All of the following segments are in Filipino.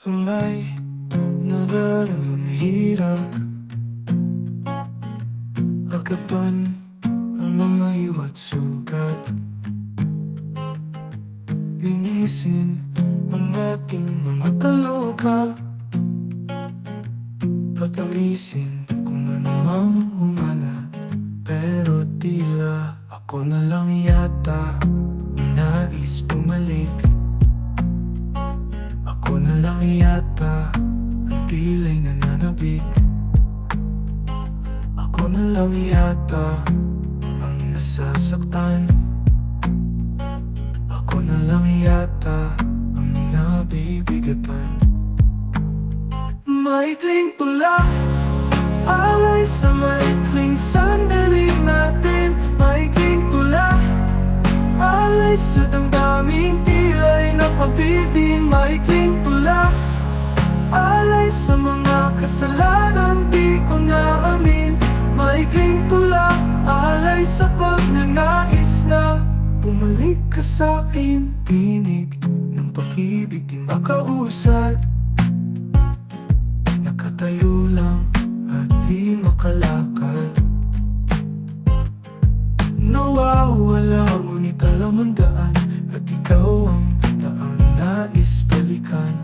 May nararamang hirap agapan ang mga iwa't sugat. Linisin ang ating mga taloka, patamisin kung ano mang umalat. Pero tila ako na lang yata ang nais bumalik. Ako na lang yata ang pila'y nananabik. Ako na lang yata ang nasasaktan. Ako na lang yata ang nabibigatan. Maikling tula, alay sa maikling sandali natin. Maikling tula, alay sa damdaming tila'y nakabitin. Maikling tula, alay sa mga kasalanang di ko naamin. Maikling tula, alay sa pagnanais na bumalik ka sa'kin. Tinig ng pag-ibig di makausad, nakatayo lang at di makalakad. Nawawala ngunit alam ang daan, at ikaw ang taang nais balikan.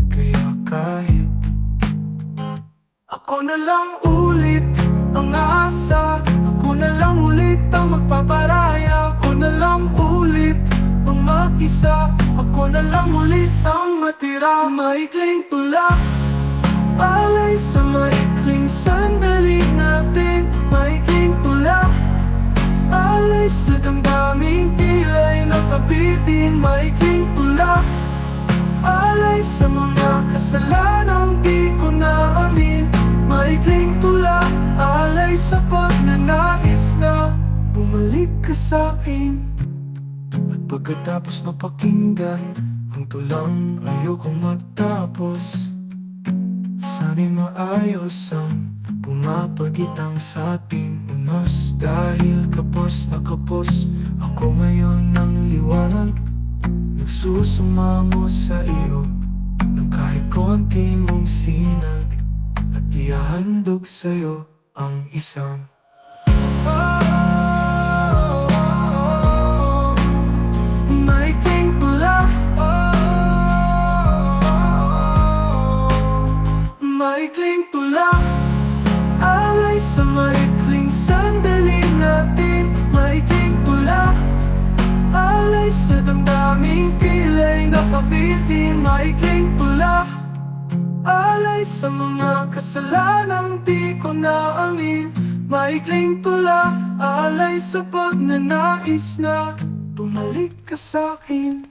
Kaya kahit ako na lang ulit ang aasa, ako na lang ulit ang magpaparaya, ako na lang ulit ang mag-isa, ako na lang ulit ang matira. Maikling tula, alay sa maikling sandali natin. Maikling tula, alay sa damdaming tila'y nakabitin. Maikling tula, alay sa mga kasalanang di ko naamin. Maikling tula, alay sa pagnanais na bumalik ka sa'kin. At pagkatapos mapakinggan ang tulang ayokong magtapos, sana'y maayos ang pumapagitang sa ating unos. Dahil kapos na kapos ako ngayon ng liwanag, nagsusumango sa iyo ng kahit konti mong sinag, at ihahandog sa'yo ang isang maikling tula, maikling tula, alay sa maikling sandali natin. Maikling tula, alay sa damdaming tila'y nakabitin. Maikling tula, alay sa mga kasalanang di ko naamin. Maikling tula, alay sa pagnanais na bumalik ka sa'kin.